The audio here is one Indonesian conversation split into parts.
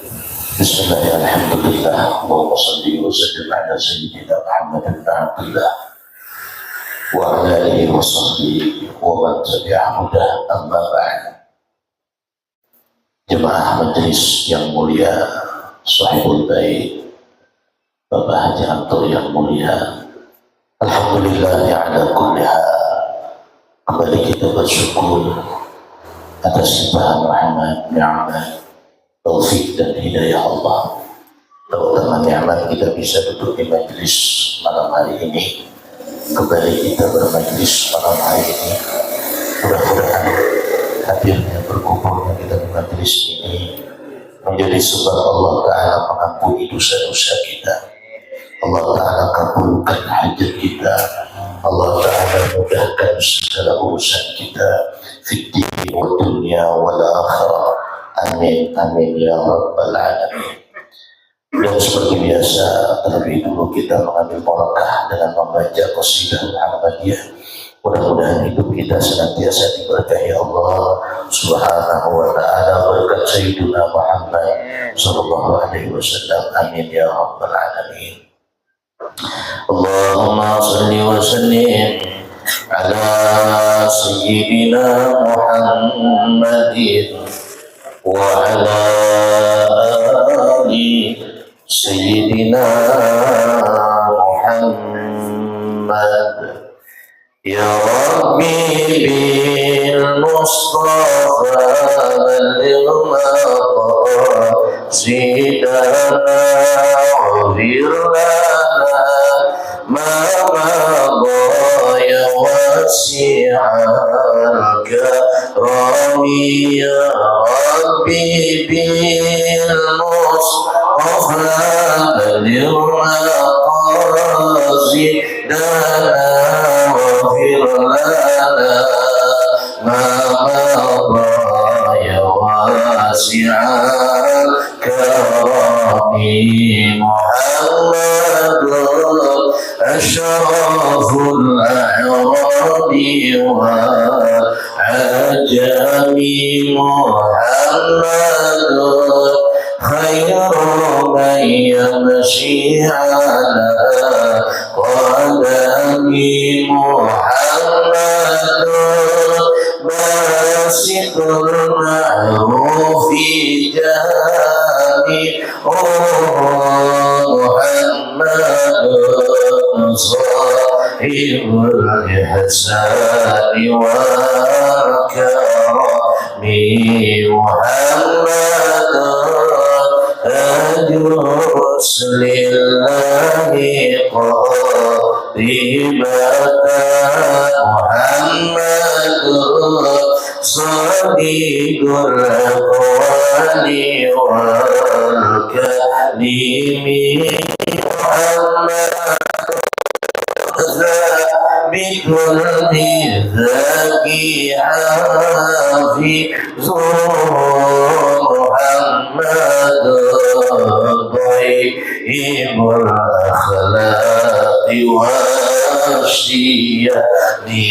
Bismillahirrahmanirrahim. Alhamdulillah. Allahumma salli wa sallim ala sayyidina Muhammad bin Abdullah wa ala alihi wa sahbihi wa man tabi'ahu amma ba'd. Jemaah majelis yang mulia, sahibul bait, Bapak Haji Anto yang mulia, alhamdulillah ala kulli hal. Kembali kita bersyukur atas limpahan rahmat, ni'mat, taufik dan hidayah Allah. Terutama nikmat kita bisa duduk di majelis malam hari ini. Kembali kita bermajelis malam hari ini. Mudah-mudahan hadirnya berkumpulnya kita di majelis ini menjadi sebab Allah Ta'ala mengampuni dosa-dosa kita. Allah Ta'ala kabulkan hajat kita. Allah Ta'ala mudahkan segala urusan kita fid din wa dunya wal akhirah. Amin, amin ya rabbal alamin. Dan seperti biasa, terlebih dulu kita mengambil barakah dengan membaca qasidah Muhammadiyah. Mudah-mudahan hidup kita senantiasa diberkahi Allah Subhanahu wa ta'ala berkat Sayyidina Muhammad sallallahu alaihi wasallam. Amin ya rabbal alamin. Allahumma salli wa sallim ala sayyidina Muhammadin wa ala ali sayyidina Muhammad. Ya Rabbi bil Mustafa balligh maqasidana wafir lana ma madha ya wasi'al karami. Ya Rabbi bil Mustafa balligh maqasidana wafir lana ma madha ya wasi'al karami. Muhammadun ashraful a'rabi wa ajami. Muhammadun khairu man yamshi ala qadami. Muhammadun basitul ma'rufi jami. Muhammadun sahibul ihsani wal karami. Muhammadun ajus lillahi qatibatan. Muhammadun sadiqul aqwali wal kalimi. Muhammadun bikul mizaki hafizu. Muhammadun tayyibul akhlaqi wasyiyani.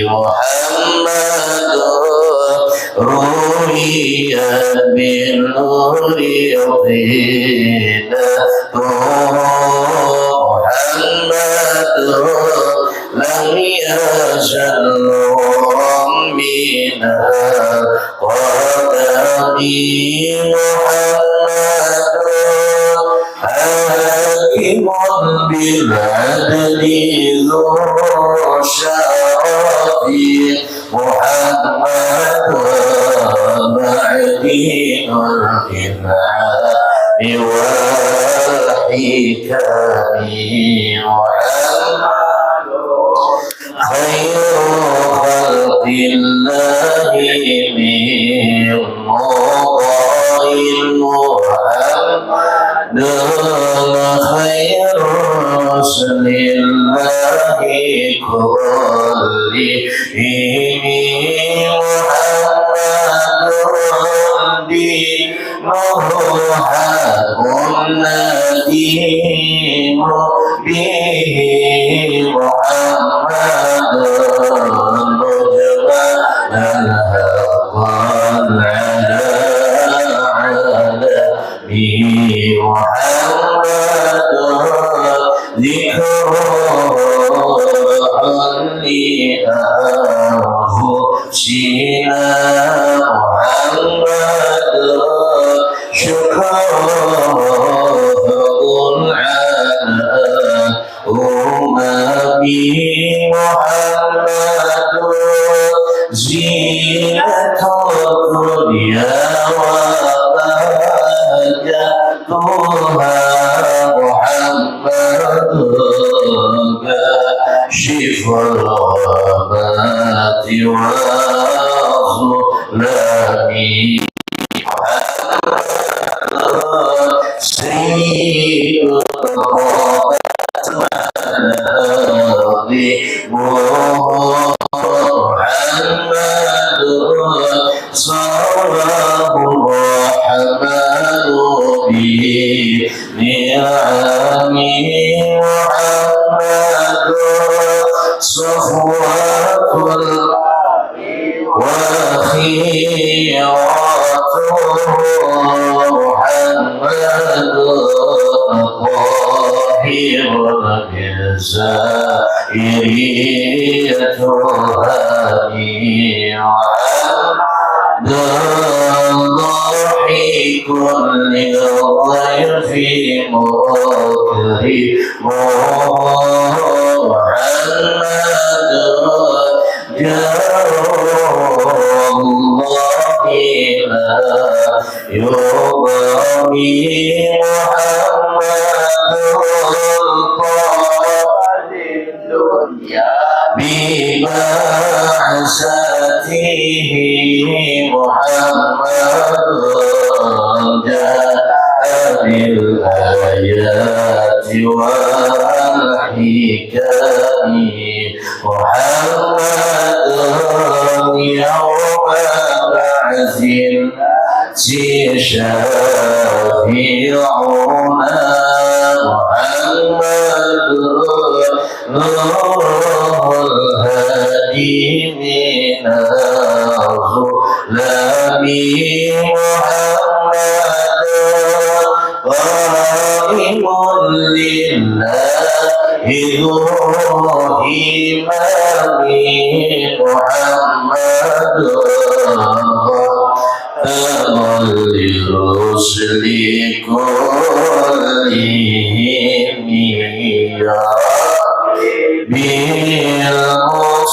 Muhammadun ruhiya bin nuri Muhammadun lam yazal minal qadami. Muhammadun hakimun bil adli dzul syarafi. Muhammadun ma'dinul in'ami wal hikami. Muhammadun khairu khalqillahi min mudha'il. Muhammadun khairu ruslillahi kullihim. Muhammadun dinuhu hakun nadimu bihi. Muhammadun mujmalan haqqan ala الدنيا وبهجتها محمد كاشف الغمات والظلام سيد محمد صلاه الرحمن به نعمه محمد صفوة وخيرته محمد طاهر الجزائرية هادي عبد ضحك للضيف مكرم محمد جار الله لا يضاهي محمد طال الدنيا ببعثته محمد جاء بالآيات والحكم محمد يوم بعث شافعنا محمد نور الهادي من الظلام محمد قائم لله ذو إمام محمد للرسل كلهم يا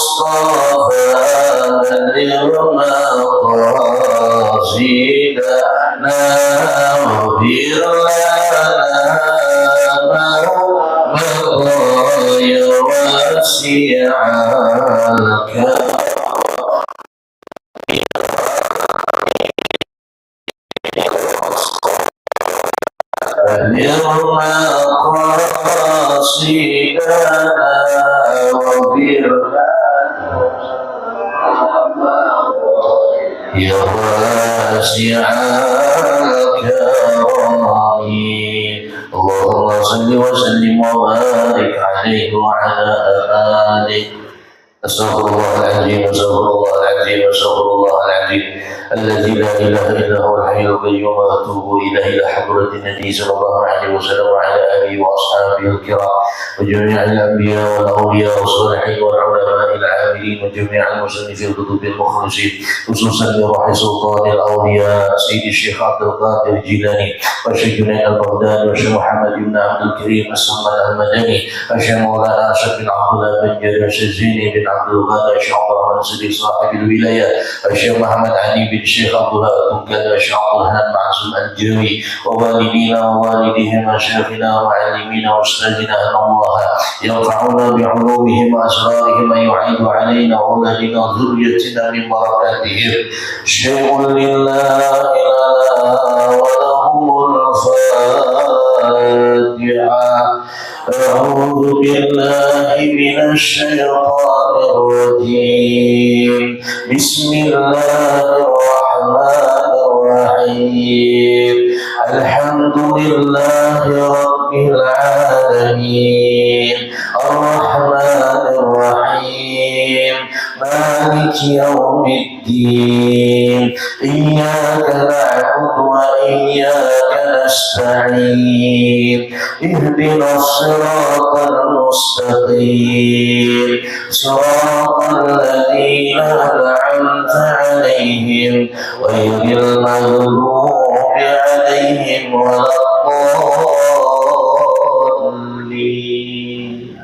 بالمصطفى بلغ مقاصدنا واغفر لنا مضايا واسع الكرم بلغ مقاصدنا واغفر يا واسع الكرم اللهم صل وسلم وبارك عليه وعلى آله أستغفر الله العظيم أستغفر الله العظيم أستغفر الله العظيم الذي لا إله إلا هو الحي القيوم وأتوب إليه إلى حضرة النبي صلى الله عليه وسلم وعلى آله وأصحابه الكرام وجميع الأنبياء والأولياء والصالحين والعلماء العاملين وجميع المصنفين الكتب المخلصين خصوصا بروح سلطان الأولياء سيد الشيخ عبد القادر الجيلاني والشيخ جنيد البغدادي والشيخ محمد بن عبد الكريم السمان المدني والشيخ مولانا أشرف بن عبد الله بن جرير الشزيني بن عبد الغني الشيخ عبد الرحمن الصديق صاحب الولاية والشيخ محمد علي بن الشيخ عبد الله الكندي والشيخ عبد الرحمن معصوم الجوي ووالدينا ووالديهم وشيخنا ومعلمينا واستاذنا ان الله ينفعنا بعلومهم واسرارهم ويعيد علينا واولادنا وذريتنا من بركاتهم شيء لله ولهم الفاتحه أعوذ بالله من الشيطان الرجيم بسم الله الرحمن الرحيم الحمد لله رب العالمين الرحمن الرحيم مالك يوم الدين إياك نعبد وإياك نستعين اهدنا الصراط المستقيم صراط الذين أنعمت عليهم غير المغضوب عليهم ولا الضالين.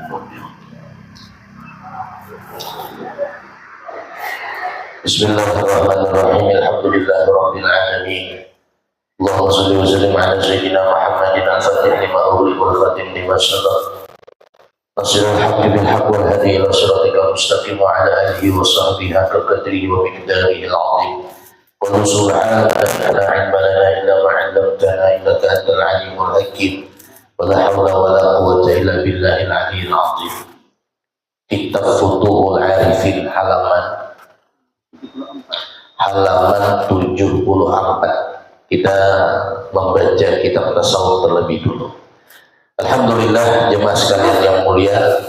بسم الله الرحمن الرحيم الحمد walhamdulillahi rabbil alamin. Allahumma shalli wa sallim ala sayyidina Muhammadin al-fatih lima ughliqa wal khatim lima sabaq nasirul haqqi bil haqq wal hadi ila siratikal mustaqim wa ala alihi wa sahbihi haqqa qadrihi wa miqdarihi al-'azim. Qul subhanaka la ilma lana illa ma 'allamtana innaka antal 'alimul hakim. Wa la hawla wa la quwwata illa billahil 'aliyyil 'azim. Kitab Futuhul Arifin halaman 74. Kita membaca kitab tasawuf terlebih dulu. Alhamdulillah jemaah sekalian yang mulia,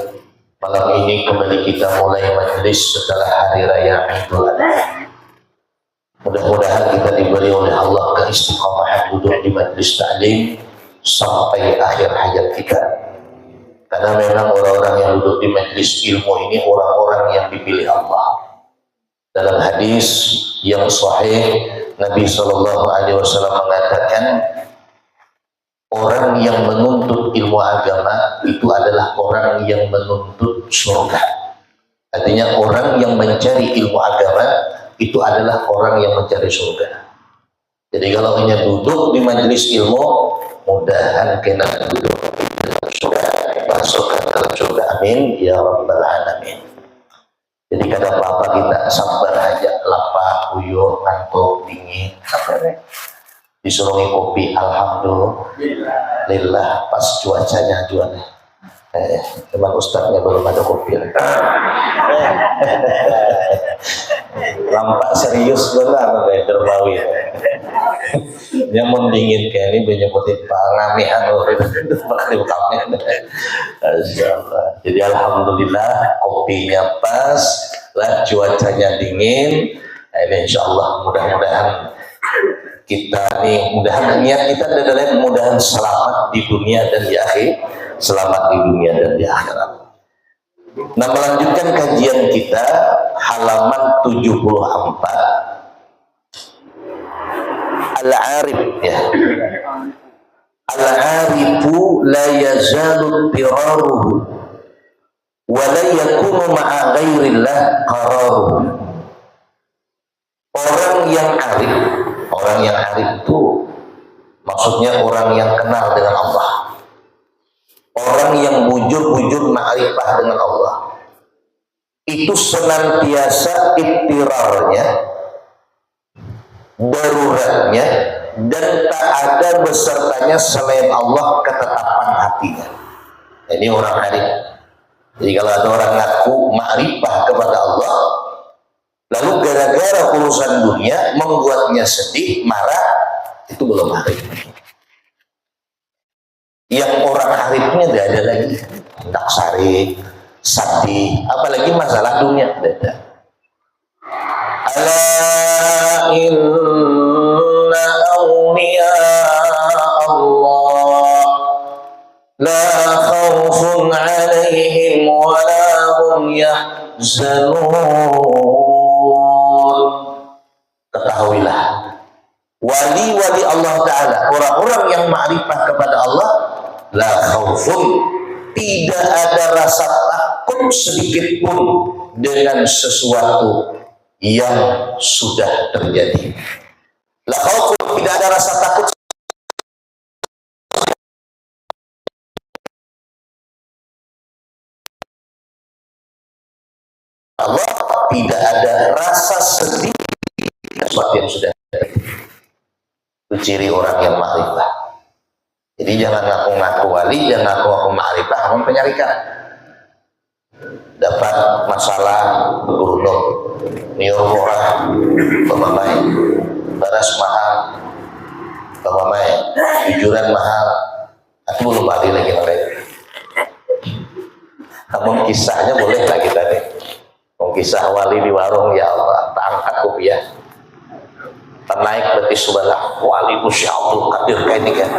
malam ini kembali kita mulai majelis setelah hari raya Idul Adha. Mudah-mudahan kita diberi oleh Allah keistiqomahan duduk di majelis taklim sampai akhir hayat kita. Karena memang orang-orang yang duduk di majelis ilmu ini orang-orang yang dipilih Allah. Dalam hadis yang sahih, Nabi SAW mengatakan, orang yang menuntut ilmu agama itu adalah orang yang menuntut surga. Artinya orang yang mencari ilmu agama itu adalah orang yang mencari surga. Jadi kalau hanya duduk di majelis ilmu, mudahan kena duduk di dalam surga, masuk ke dalam surga. Amin ya rabbal alamin. Jadi kata apa kita sabar aja, lapar, uyuh, ngantuk, dingin, disuruh kopi, alhamdulillah, pas cuacanya jualnya. Teman ustadznya belum ada kopi. Lampak serius benar dermawi. Yang mendinginkan ini menyebutin pangamihan Jadi alhamdulillah kopinya pas lah, cuacanya dingin. Ini insya Allah mudah-mudahan kita nih, mudahan niat kita adalah mudahan selamat di dunia dan di akhir, selamat di dunia dan di akhirat. Nah, melanjutkan kajian kita halaman 74. Al-arif ya. Al-arifu la yazalu tiraruhu wa la yakunu ma'a ghairillah qararuhu. Orang yang arif itu maksudnya orang yang kenal dengan Allah. Orang yang bujur-bujur ma'rifah dengan Allah. Itu senantiasa iktirarnya, daruratnya, dan tak ada besertanya selain Allah ketetapan hatinya. Ini orang arif. Jadi kalau ada orang ngaku ma'rifah kepada Allah, lalu gara-gara urusan dunia membuatnya sedih, marah, itu belum arif. Yang orang arifnya tidak ada lagi hendak sari, sedih, apalagi masalah dunia tidak ada. Ala inna awliya Allah la khawfun alaihim wa la hum yahzanun. Ketahuilah, wali-wali Allah Ta'ala, orang-orang yang ma'rifah kepada Allah, la khawfun, tidak ada rasa takut sedikit pun dengan sesuatu yang sudah terjadi. La khawfun, tidak ada rasa takut Allah, tidak ada rasa sedih sesuatu yang sudah terjadi. Itu ciri orang yang ma'rifah. Jadi jangan ngaku-ngaku wali, jangan ngaku-ngaku ma'rifah, namun penyarikan. Dapat masalah bergunung, niur murah, pemamai, baras mahal, pemamai, jujuran mahal, aku belum balik lagi mereka. Namun kisahnya boleh lah kita nih. Kisah wali di warung, ya Allah, tak angkat kopiah. Naik berarti subhanallah, wali Masya Allah kadir kayak ini kan.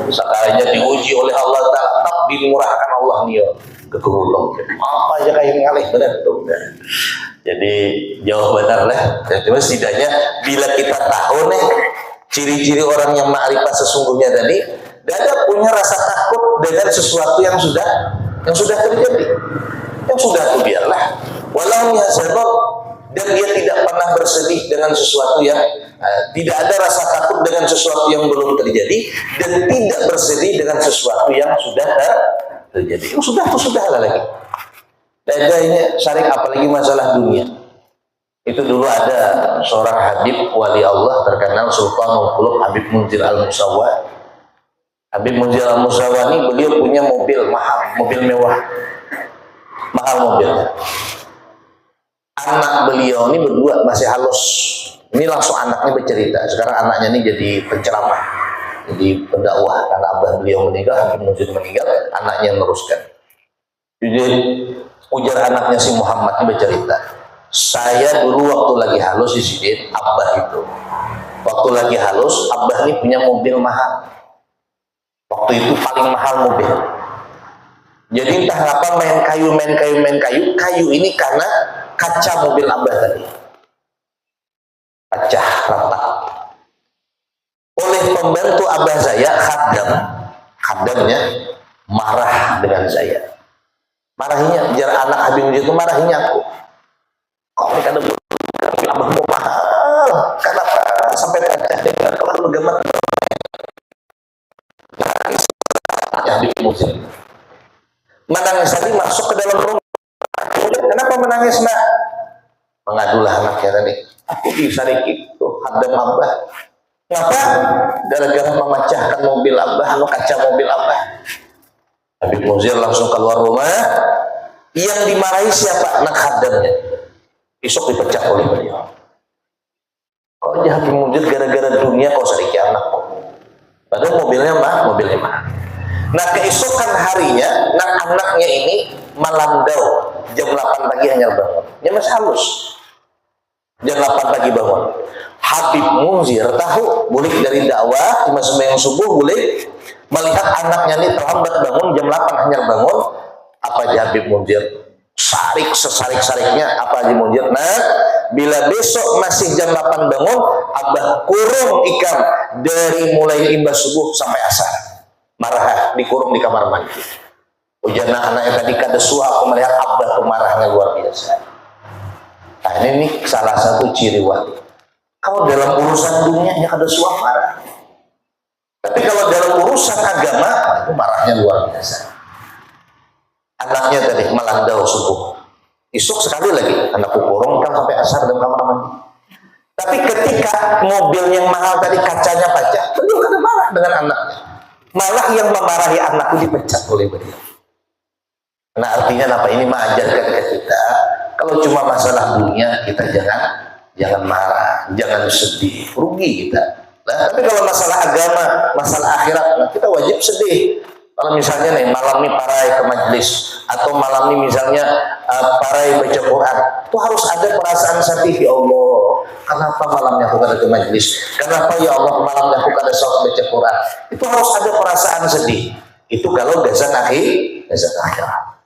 Sekalinya diuji oleh Allah Ta'ala, tak dimurahkan Allah nih ke gunung. Apa aja kayak ini ngalih benar tuh. Jadi jauh benar lah. Jadi setidaknya bila kita tahu nih ciri-ciri orang yang ma'rifah sesungguhnya tadi, dan punya rasa takut dengan sesuatu yang sudah terjadi. Yang sudah itu biarlah. Walau yahzanun, dan dia tidak pernah bersedih dengan sesuatu yang tidak ada rasa takut dengan sesuatu yang belum terjadi, dan tidak bersedih dengan sesuatu yang sudah terjadi. Sudahlah lagi. Dan ini syarik, apalagi masalah dunia. Itu dulu ada seorang Habib wali Allah terkenal, Sultanul Qulub Habib Munzir Al-Musawwa. Habib Munzir Al-Musawwa ini beliau punya mobil mahal, mobil mewah, mahal mobilnya. Anak beliau ini berdua masih halus. Ini langsung anaknya bercerita. Sekarang anaknya ini jadi penceramah, jadi pendakwah. Karena abah beliau meninggal, Habib Munzir meninggal, anaknya meneruskan. Jadi ujar anaknya si Muhammad ini bercerita, saya dulu waktu lagi halus di sini, abah itu. Waktu lagi halus, abah ini punya mobil mahal. Waktu itu paling mahal mobil. Jadi entah apa main kayu. Kayu ini karena kaca mobil abah tadi. Kaca retak. Oleh pembantu abah saya, khadamnya marah dengan saya. Marahinya, biar anak Habib itu marahinya aku. Kok mereka ada mobil abahmu mahal? Kenapa sampai pecah? Kalau lu gemet, Habib Muslim menangis tadi masuk ke dalam rumah. Kenapa menangis, nak? Mengadulah anaknya tadi. Aku bisa dikit tuh, hadam abah. Kenapa? Gara-gara memecahkan mobil abah, kaca mobil abah. Habib Muslim langsung keluar rumah. Yang dimarahi siapa? Anak hadamnya. Besok dipecah oleh beliau. Kok aja Habib Muslim gara-gara dunia kau sedikit anak kok. Padahal mobilnya mahal. Nah, keesokan harinya, anaknya ini malandau. Jam 8 pagi hanya bangun. Dia masih halus. Jam 8 pagi bangun. Habib Munzir tahu, boleh dari dakwah, cuma sembahyang subuh boleh. Melihat anaknya ini terlambat bangun, jam 8 hanya bangun. Apa aja Habib Munzir? Sesarik-sariknya. Apa aja Munzir? Nah, bila besok masih jam 8 bangun, abah kurung ikam dari mulai imbas subuh sampai asar. Marah, dikurung di kamar mandi. Ujarnya anaknya tadi kada suah, aku melihat abah marahnya luar biasa. Nah, ini salah satu ciri wali. Kalau dalam urusan dunia ya kada suah marah. Tapi kalau dalam urusan agama itu marahnya luar biasa. Anaknya tadi melandau subuh. Esok sekali lagi anakku kurung kan sampai asar dalam kamar mandi. Tapi ketika mobil yang mahal tadi kacanya pecah, beliau kada marah dengan anaknya. Malah yang memarahi anakku dipecat oleh beliau. Nah, artinya apa? Ini mengajarkan ke kita, kalau cuma masalah dunia kita jangan marah, jangan sedih, rugi kita. Nah, tapi kalau masalah agama, masalah akhirat, nah kita wajib sedih. Kalau misalnya nih malam nih parai ke majelis, atau malam nih misalnya parai baca Quran, itu harus ada perasaan sedih. Ya Allah, kenapa malamnya aku kada ke majelis? Kenapa ya Allah malamnya aku kada sholat baca Quran? Itu harus ada perasaan sedih. Itu kalau gazan akhirat.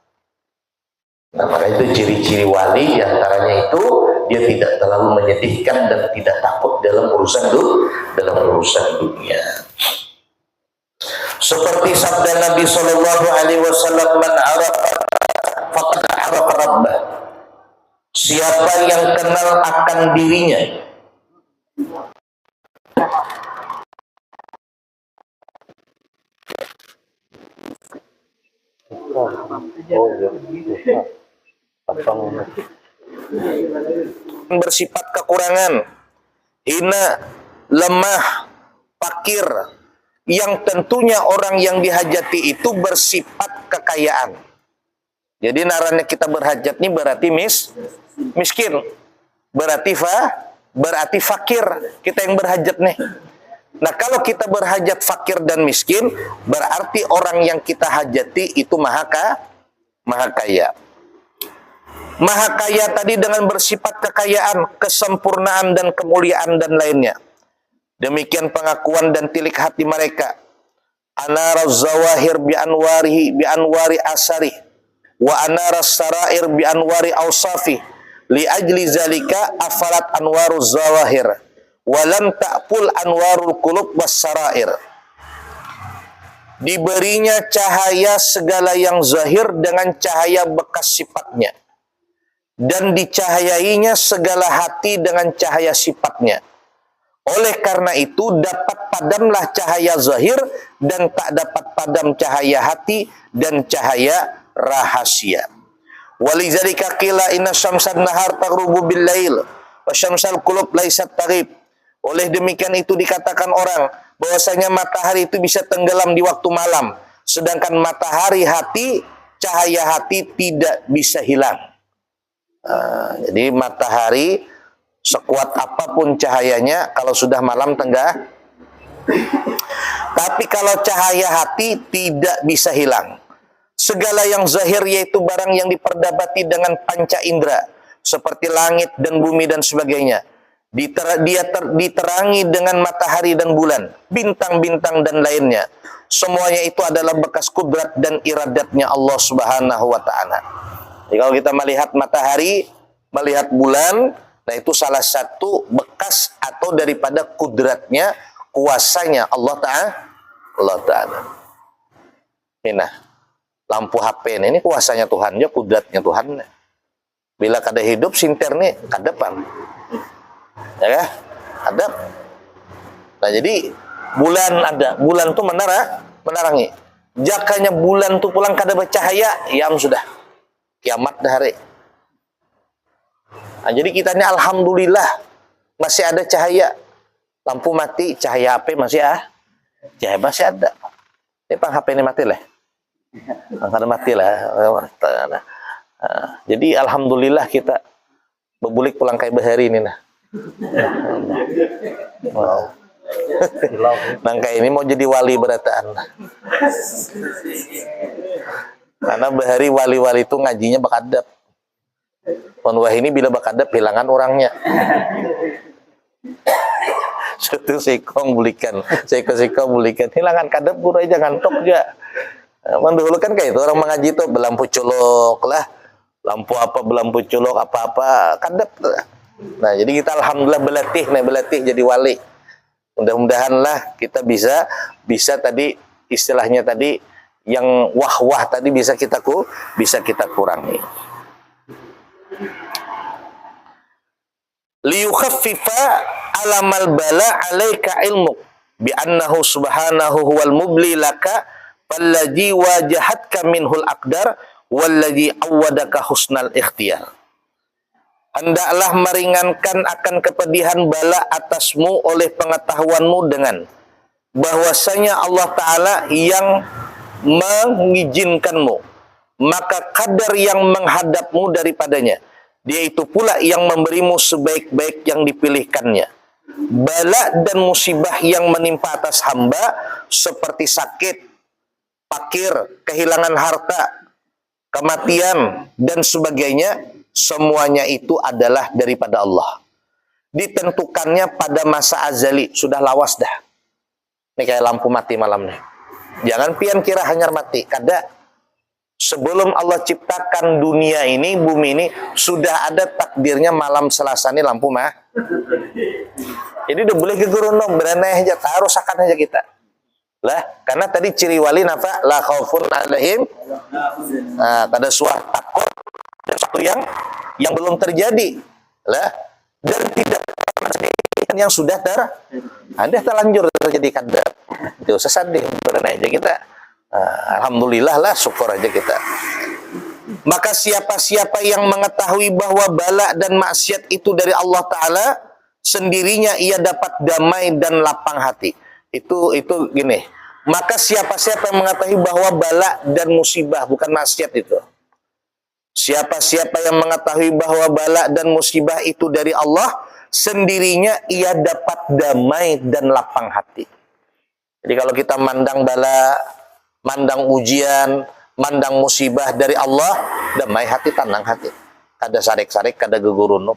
Nah, maka itu ciri-ciri wali, diantaranya itu dia tidak terlalu menyedihkan dan tidak takut dalam urusan dunia. Seperti sabda Nabi Shallallahu Alaihi Wasallam, "Man arafa faqad arafa Rabbah." Siapa yang kenal akan dirinya, bersifat kekurangan, hina, lemah, fakir, yang tentunya orang yang dihajati itu bersifat kekayaan. Jadi narannya kita berhajat ini berarti miskin, berarti fakir, kita yang berhajat nih. Nah, kalau kita berhajat fakir dan miskin, berarti orang yang kita hajati itu maha kaya. Maha kaya tadi dengan bersifat kekayaan, kesempurnaan dan kemuliaan dan lainnya. Demikian pengakuan dan tilik hati mereka. Anara zawahir bi anwari asari wa anara sarair bi anwari awsafi li ajli zalika afalat anwaruz zawahir walam ta'pul anwarul qulub was sarair. Diberinya cahaya segala yang zahir dengan cahaya bekas sifatnya. dan dicahayainya segala hati dengan cahaya sifatnya. Oleh karena itu dapat padamlah cahaya zahir dan tak dapat padam cahaya hati dan cahaya rahasia. Walidzalika qila inna syamsan nahar taghrubu bil lail wa syamsal qulub laysat taghib. Oleh demikian itu dikatakan orang bahwasanya matahari itu bisa tenggelam di waktu malam, sedangkan matahari hati, cahaya hati tidak bisa hilang. Jadi matahari sekuat apapun cahayanya, kalau sudah malam tengah. Tapi kalau cahaya hati tidak bisa hilang. Segala yang zahir yaitu barang yang diperdapati dengan panca indera, seperti langit dan bumi dan sebagainya. Diterangi dengan matahari dan bulan, bintang-bintang dan lainnya. Semuanya itu adalah bekas kudrat dan iradatnya Allah Subhanahu wa ta'ala. Jadi kalau kita melihat matahari, melihat bulan, nah itu salah satu bekas atau daripada kudratnya, kuasanya Allah Ta'ala. Ini lampu HP ini kuasanya Tuhan, ya kudratnya Tuhan. Bila kada hidup sinter nih kadepan. Ya, ada. Nah jadi bulan ada, bulan tuh menerangi. Jakanya bulan tuh pulang kada bercahaya, yam sudah kiamat dah hari. Nah, jadi kitanya alhamdulillah masih ada cahaya. Lampu mati, cahaya HP masih cahaya masih ada. Ini pang HP ini mati lah. Kada mati lah. Nah, jadi alhamdulillah kita bebulik pulang kayak bahari ini nah. Wow. Nangka ini mau jadi wali berataan. Karena bahari wali-wali itu ngajinya bakadab. Wah ini bila bakadab hilangan orangnya. Satu sekong bulikan, seko bulikan, hilangan kadab guru aja ngantok juga. Dulu kan kayak itu orang mengaji tuh belampu colok lah, lampu apa belampu colok apa-apa kadab. Nah jadi kita alhamdulillah belatih jadi wali. Mudah-mudahan lah kita bisa tadi istilahnya tadi yang wah tadi bisa kita kurangi. Liyukhaffifa alamal bala alaika ilmuk bi annahu subhanahu huwal mubli laka falladhi wajahatka minhul aqdar walladhi awwadaka husnal ikhtiyar. Hendaklah meringankan akan kepedihan bala atasmu oleh pengetahuanmu dengan bahwasanya Allah Ta'ala yang mengizinkanmu, maka kadar yang menghadapmu daripadanya, dia itu pula yang memberimu sebaik-baik yang dipilihkannya. Bala dan musibah yang menimpa atas hamba seperti sakit, fakir, kehilangan harta, kematian, dan sebagainya, semuanya itu adalah daripada Allah. Ditentukannya pada masa azali, sudah lawas dah. Ini kayak lampu mati malam nih. Jangan pian kira hanyar mati, kada. Sebelum Allah ciptakan dunia ini, bumi ini, sudah ada takdirnya malam Selasa ini lampu mah. Jadi udah boleh kegurunom, berenai aja, taruh akan aja kita. Lah, karena tadi ciri wali nafa la khaufun alaihim. Nah, kada suah takut sesuatu yang belum terjadi. Lah, dan tidak yang sudah terlanjur terjadi kada. Itu sesat deh, berenai aja kita. Alhamdulillah lah, syukur aja kita. Maka siapa-siapa yang mengetahui bahwa bala dan maksiat itu dari Allah Ta'ala, sendirinya ia dapat damai dan lapang hati. Itu gini. Maka siapa-siapa yang mengetahui bahwa bala dan musibah bukan maksiat itu. Siapa-siapa yang mengetahui bahwa bala dan musibah itu dari Allah, sendirinya ia dapat damai dan lapang hati. Jadi kalau kita mandang bala, mandang ujian, mandang musibah dari Allah, damai hati, tenang hati. Kada sarik-sarik, kada gegurunum.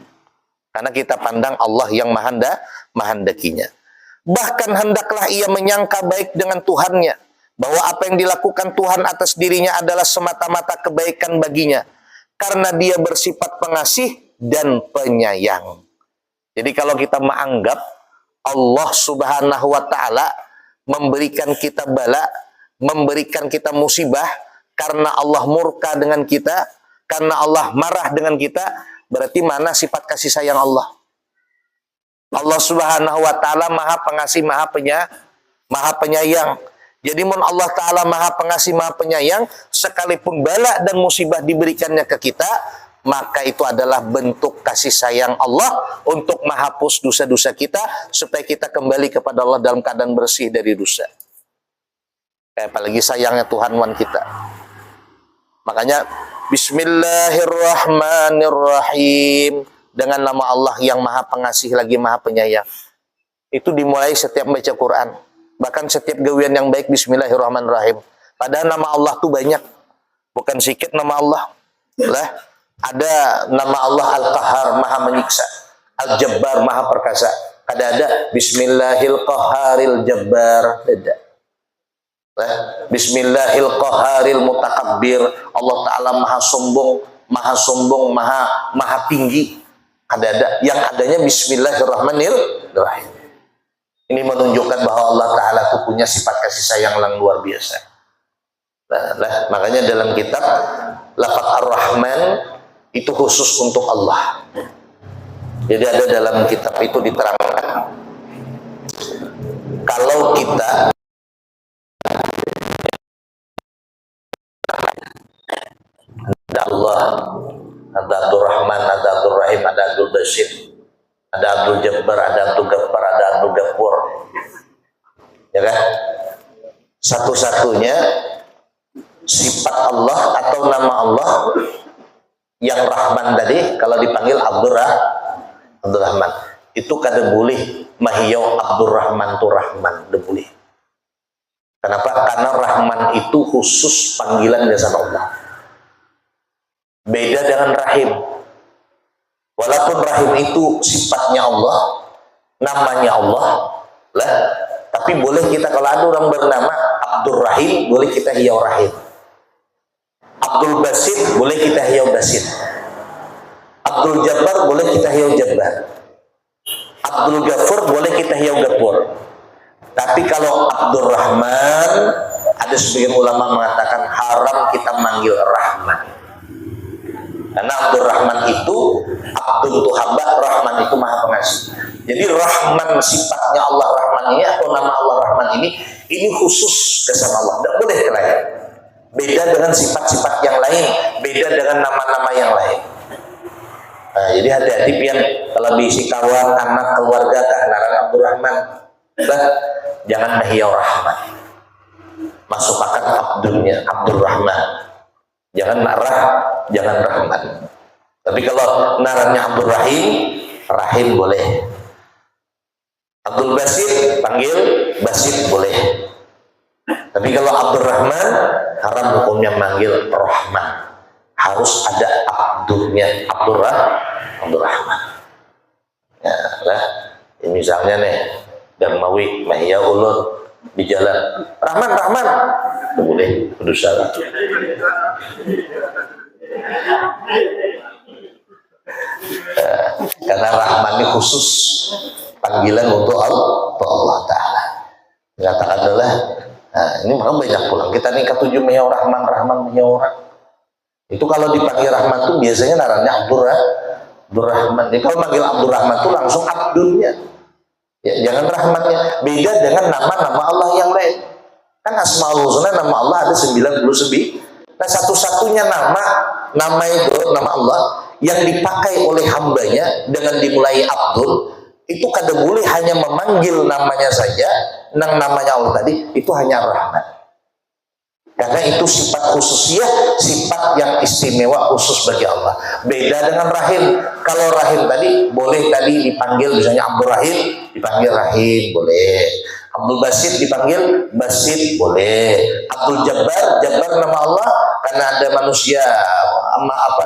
Karena kita pandang Allah yang mahandakinya. Bahkan hendaklah ia menyangka baik dengan Tuhannya, bahwa apa yang dilakukan Tuhan atas dirinya adalah semata-mata kebaikan baginya, karena dia bersifat pengasih dan penyayang. Jadi kalau kita menganggap Allah Subhanahu wa Ta'ala memberikan kita bala, memberikan kita musibah karena Allah murka dengan kita, karena Allah marah dengan kita, Berarti mana sifat kasih sayang Allah? Allah Subhanahu wa taala Maha Pengasih, Maha Penyayang. Jadi mun Allah taala Maha Pengasih, Maha Penyayang, sekalipun bala dan musibah diberikannya ke kita, maka itu adalah bentuk kasih sayang Allah untuk menghapus dosa-dosa kita supaya kita kembali kepada Allah dalam keadaan bersih dari dosa. Apalagi sayangnya Tuhan kita. Makanya Bismillahirrahmanirrahim, dengan nama Allah yang Maha Pengasih lagi Maha Penyayang. Itu dimulai setiap baca Quran. Bahkan setiap gawian yang baik Bismillahirrahmanirrahim. Padahal nama Allah tuh banyak. Bukan sedikit nama Allah. Lah, ada nama Allah Al-Qahhar, Maha Menyiksa. Al-Jabbar, Maha Perkasa. Ada Bismillahil-Qahharil Jabbar. Ada. Bismillahil-Qahharil Mutakabbir. Allah Ta'ala Maha Sombong, Maha Tinggi. Ada. Yang adanya Bismillahirrahmanirrahim. Ini menunjukkan bahwa Allah Ta'ala itu punya sifat kasih sayang yang luar biasa. Makanya dalam kitab lafaz Ar-Rahman itu khusus untuk Allah. Jadi ada dalam kitab itu diterangkan, kalau kita ada Allah, ada Abdul Rahman, ada Abdul Rahim, ada Abdul Basit, ada Abdul Jabbar, ada Abdul Ghaffar, ada Abdul Ghafur, ya kan? Satu-satunya sifat Allah atau nama Allah yang Rahman tadi, kalau dipanggil Abdul Rahman, itu kada boleh mahiyau Abdul Rahman tu Rahman, tidak boleh. Kenapa? Karena Rahman itu khusus panggilan jasa Allah. Beda dengan Rahim. Walaupun Rahim itu sifatnya Allah, namanya Allah, lah, tapi boleh kita kalau ada orang bernama Abdul Rahim, boleh kita hiyau Rahim. Abdul Basit, boleh kita hiyau Basit. Abdul Jabbar, boleh kita hiyau Jabbar. Abdul Ghafur, boleh kita hiyau Ghafur. Tapi kalau Abdul Rahman, ada sebagian ulama mengatakan haram kita manggil Rahman. Karena Abdul Rahman itu, Abdul itu hamba, Rahman itu Maha Pengasih. Jadi Rahman sifatnya Allah Rahman ini atau nama Allah Rahman ini khusus kesan Allah. Tidak boleh lain. Beda dengan sifat-sifat yang lain, beda dengan nama-nama yang lain. Nah, jadi hati-hati pian kalau diisi kawan, anak, keluarga, kenalan Abdul Rahman, jangan mahiyau Rahman. Masuk akan Abdulnya, Abdul Rahman. Jangan marah, jangan Rahman. Tapi kalau narannya Abdul Rahim, Rahim boleh. Abdul Basit, panggil Basit boleh. Tapi kalau Abdul Rahman, haram hukumnya manggil Rahman. Harus ada Abdulnya, Abdul Rahman. Ya, lah. Ya, misalnya nih, dan mawi mahya ulun di jalan, Rahman, itu boleh, berdosa. Karena Rahman ini khusus panggilan untuk Allah Ta'ala. Mengatakan adalah, nah, ini memang banyak pulang. Kita nih ketujuh mahya Rahman mahya orang. Itu kalau dipanggil Rahman tuh biasanya narannya Abdul Rahman. Jadi kalau panggil Abdul Rahman tuh langsung Abdulnya. Ya, jangan Rahmannya. Beda dengan nama-nama Allah yang lain. Kan Asmaul Husna nama Allah ada 99. Nah, satu-satunya nama itu nama Allah yang dipakai oleh hambanya dengan dimulai Abdul, itu kada boleh hanya memanggil namanya saja, namanya Allah tadi itu hanya Rahman. Karena itu sifat khususnya, sifat yang istimewa khusus bagi Allah. Beda dengan Rahim. Kalau Rahim tadi boleh tadi dipanggil misalnya Abdul Rahim, dipanggil Rahim boleh. Abdul Basit dipanggil Basit boleh. Abdul Jabbar nama Allah, karena ada manusia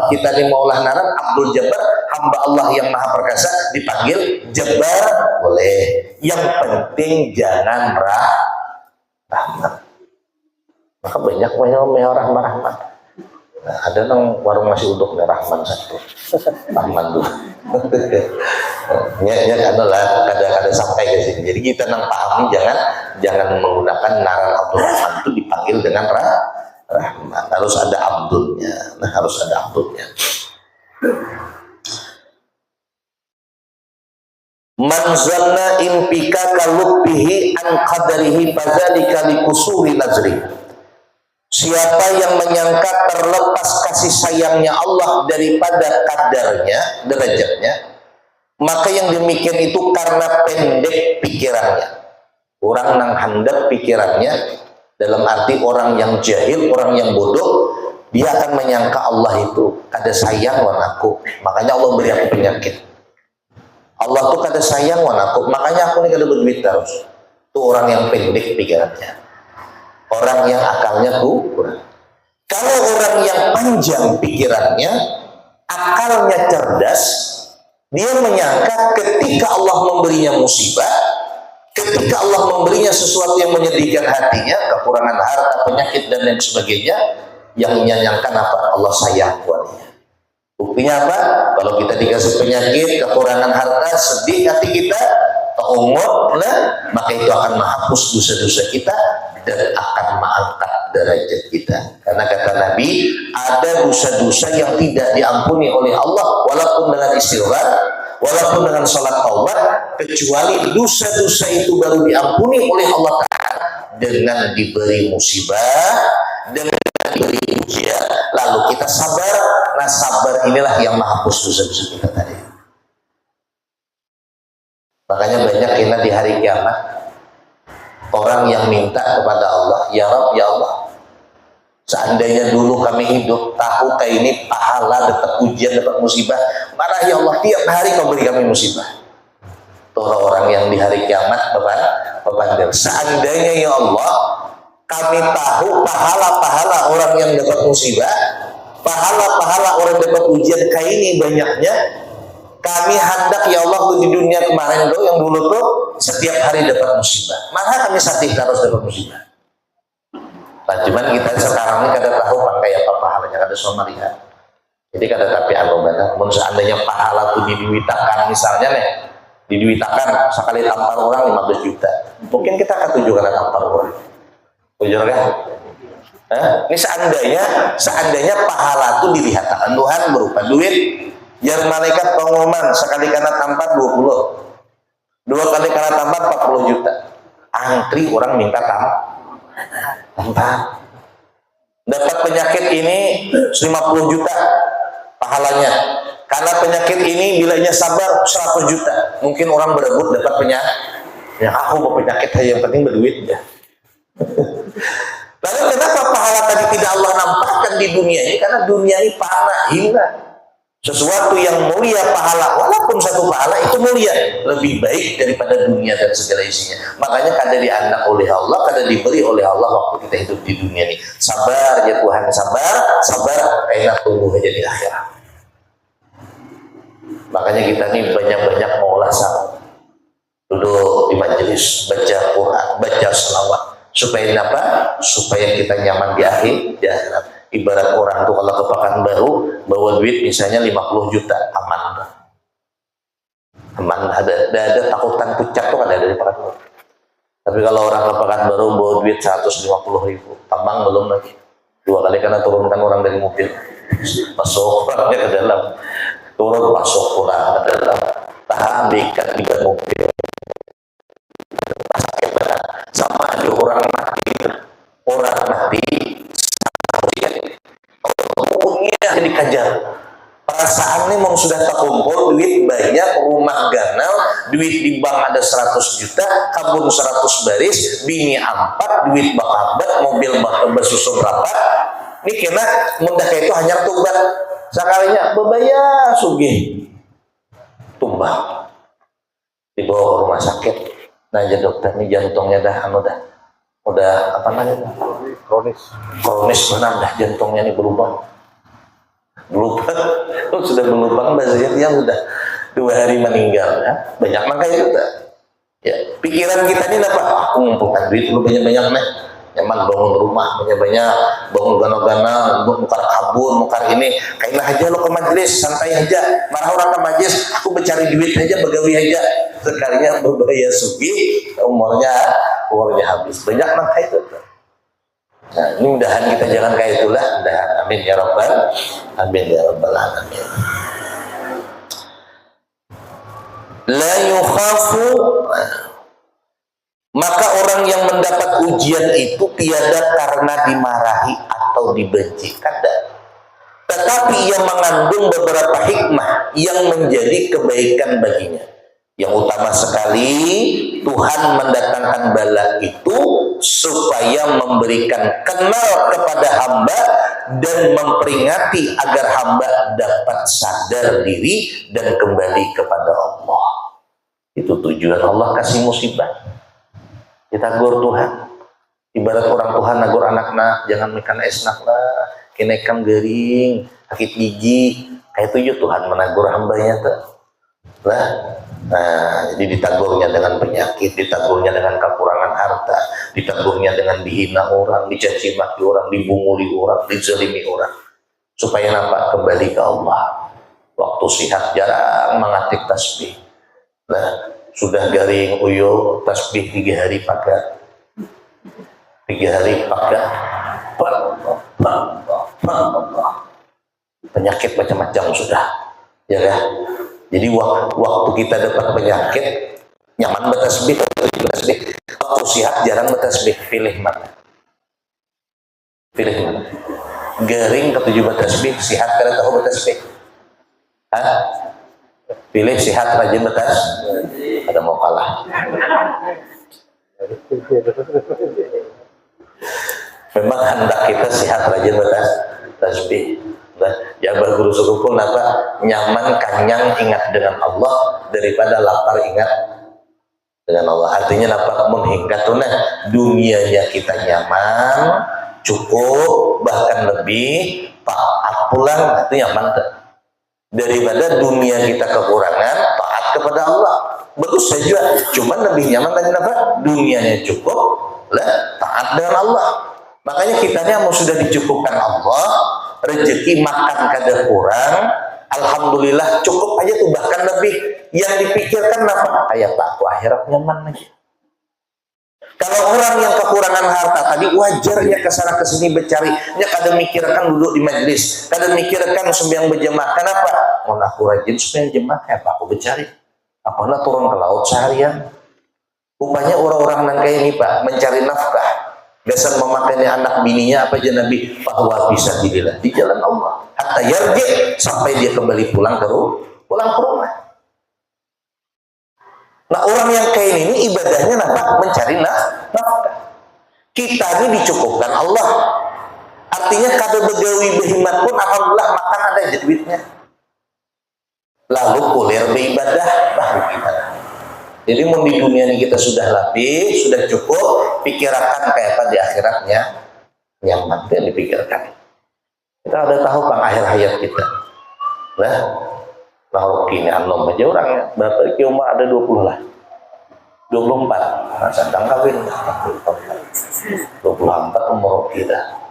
kita ini maulah naran Abdul Jabbar, hamba Allah yang Maha Perkasa, dipanggil Jabbar boleh. Yang penting jangan Rahman. Maka banyak Rahman. Nah, ada nang warung nasi uduk nih Rahman satu, Rahman tuh. Ya adalah kada sampai ke sini. Jadi kita nang pahami jangan menggunakan naran Abdul Rahman itu dipanggil dengan Rahman. Harus ada Abdulnya. Nah, harus ada Abdulnya. Man zanna impika kalubbihi an qadarihi fadzalika likusuri nazri. Siapa yang menyangka terlepas kasih sayangnya Allah daripada kadarnya, derajatnya, maka yang demikian itu karena pendek pikirannya. Orang nang handap pikirannya, dalam arti orang yang jahil, orang yang bodoh, dia akan menyangka Allah itu kada sayang wan aku, makanya Allah beri aku penyakit. Allah tuh kada sayang wan aku, makanya aku ini kada berduit terus. Itu orang yang pendek pikirannya, orang yang akalnya kurang. Kalau orang yang panjang pikirannya, akalnya cerdas, dia menyangka ketika Allah memberinya musibah, ketika Allah memberinya sesuatu yang menyedihkan hatinya, kekurangan harta, penyakit dan lain sebagainya, yang menyangka apa? Allah sayang buatnya. Buktinya apa? Kalau kita dikasih penyakit, kekurangan harta, sedih hati kita, keungut, maka itu akan menghapus dosa-dosa kita dan akan mengangkat derajat kita. Karena kata Nabi, ada dosa-dosa yang tidak diampuni oleh Allah walaupun dengan istighfar, walaupun dengan salat taubat, kecuali dosa-dosa itu baru diampuni oleh Allah Ta'ala dengan diberi musibah, dengan diberi ujian, lalu kita sabar. Nah, sabar inilah yang menghapus dosa-dosa kita tadi. Makanya banyak kita di hari kiamat orang yang minta kepada Allah, ya Rabb, ya Allah, seandainya dulu kami hidup tahu kayak ini pahala, dapat ujian, dapat musibah, marah ya Allah, tiap hari kau beri kami musibah. Itu orang yang di hari kiamat beban. Seandainya ya Allah kami tahu pahala-pahala orang yang dapat musibah, pahala-pahala orang dapat ujian kayak ini banyaknya, kami hendak ya Allah di dunia kemarin tuh yang dulu tuh setiap hari dapat musibah, maka kami sakit harus dapat musibah. Nah, cuman kita sekarang ini kada tahu pakai apa pahalanya, kada sama lihat. Jadi kada tapi anu benar. Mun seandainya pahala tuh diduitakan misalnya nih, diduitakan sekali tampar orang 15 juta, mungkin kita akan tujuh kali tampar orang. Jujur kan? Ini seandainya pahala itu dilihatkan Tuhan berupa duit, jar malaikat pengumuman sekali kena tampar 20, dua kali kena tampar 40 juta. Antri orang minta tampar. Dapat penyakit ini 50 juta pahalanya. Karena penyakit ini bilanya sabar 100 juta. Mungkin orang berebut dapat penyakit. Ya aku berpenyakit aja, yang penting berduit ya. Lalu kenapa pahala tadi tidak Allah nampakkan di dunia ini? Karena dunia ini panah, hina. Sesuatu yang mulia pahala, walaupun satu pahala itu mulia, lebih baik daripada dunia dan segala isinya. Makanya kada dianak oleh Allah, kada diberi oleh Allah waktu kita hidup di dunia ini. Sabar ya Tuhan, sabar, enak tunggu aja di akhirat. Makanya kita ini banyak-banyak mengolah salat, duduk di majelis, baca Quran, baca selawat. Supaya apa? Supaya kita nyaman di akhirat. Ibarat orang tuh kalau ke Pekanbaru bawa duit misalnya 50 juta, aman. Ada takutan pucat tuh ada dari Pekanbaru. Tapi kalau orang ke Pekanbaru bawa duit 150.000, tambang belum lagi. 2 kali karena turunkan orang dari mobil, masuk orangnya ke dalam, turun masuk orang ke dalam, tahan diikat di mobil. Sama ada orang mati umurnya dikejar, perasaannya mau sudah terkumpul duit banyak, rumah ganal, duit di bank ada 100 juta, kabun 100 baris, bini 4, duit bakabat, mobil bersusun berapa, ini kena mudah kayak itu hanya tumbang sekalinya bebaya sugih tumbang dibawa ke rumah sakit. Nah, ya dokter, ini jantungnya udah apa namanya? Kronis benar dah, jantungnya ini berlubang, sudah berlubang, bahasanya dia udah 2 hari meninggal ya. Banyak makanya kita ya, pikiran kita ini apa? Aku ngumpulkan duit dulu banyak-banyak nih, nyaman bangun rumah banyak-banyak, bangun gana-gana, mukar kabun, mukar ini, kayaknya aja lo ke majelis, santai aja, marah orang ke majelis, aku mencari duit aja, begawi aja, sekalinya berbahaya sugi, umurnya habis. Banyak maka itu. Nah, ini mudahan kita jangan kayak itulah, mudahan. Amin ya rabbal alamin. La yukhafu, maka orang yang mendapat ujian itu tiada karena dimarahi atau dibenci, kada. Tetapi ia mengandung beberapa hikmah yang menjadi kebaikan baginya. Yang utama sekali, Tuhan mendatangkan bala itu supaya memberikan kenal kepada hamba dan memperingati agar hamba dapat sadar diri dan kembali kepada Allah. Itu tujuan Allah kasih musibah. Ditagur Tuhan. Ibarat orang Tuhan nagur anak-anak, jangan makan esnak lah, kenaikan gering, sakit gigi. Kayak itu Tuhan menagur hambanya tuh. Nah, jadi ditagurnya dengan penyakit, ditagurnya dengan kekurangan harta, ditagurnya dengan dihina orang, dicaci maki orang, dibunguli orang, dizalimi orang. Supaya apa? Kembali ke Allah. Waktu sihat jarang mengatik tasbih. Nah, sudah garing uyo tasbih 3 hari pakai. 3 hari pakai. Penyakit macam-macam sudah. Ya kan? Jadi waktu kita dapat penyakit nyaman bertasbih, waktu sihat jarang bertasbih. Pilih mana? Pilih mana? Garing ketujuh bertasbih, sihat kada tahu bertasbih. Hah? Pilih sihat rajin bertasbih. Ada mau kalah. Memang hendak kita sehat rajin bertasbih. Nah, ya berguru suku apa? Nyaman, kanyang, ingat dengan Allah daripada lapar, ingat dengan Allah. Artinya apa? Menghinggat tuh nah, dunianya kita nyaman, cukup, bahkan lebih, taat pulang, itu nyaman tuh. Daripada dunia kita kekurangan, taat kepada Allah. Bagus saja, cuman lebih nyaman tadi apa? Dunianya cukup, lah taat dengan Allah. Makanya kitanya mau sudah dicukupkan Allah, rezeki makan kada kurang, alhamdulillah cukup aja tuh, bahkan lebih. Yang dipikirkan apa? Kayak takut akhirat nyaman aja. Kalau orang yang kekurangan harta tadi wajarnya kesana kesini bercari, nya kada mikirkan duduk di majlis, kada mikirkan sembahyang berjamaah. Kenapa? Mau aku rajin sembahyang jemaah, apa aku bercari? Apa nak turun ke laut seharian? Rupanya orang-orang yang kayak ini Pak mencari nafkah. Biasa memakannya anak bininya apa aja Nabi, bahwa bisa dilihat di jalan Allah. Hatta yarji, sampai dia kembali pulang ke rumah. Nah orang yang kayak ini ibadahnya apa? Mencari nafkah. Kita ini dicukupkan Allah. Artinya kada begawi behimat pun alhamdulillah makan ada duitnya. Lalu kulir beribadah, baru ibadah. Jadi mau di dunia ini kita sudah lapih, sudah cukup, pikirkan kayak apa di akhiratnya nyaman yang dipikirkan. Kita ada tahu Bang akhir hayat kita. Nah, tahu kini anom aja orangnya. Berapa umur ada 20 lah. 24. Nah, sedang kawin 24 umur kita.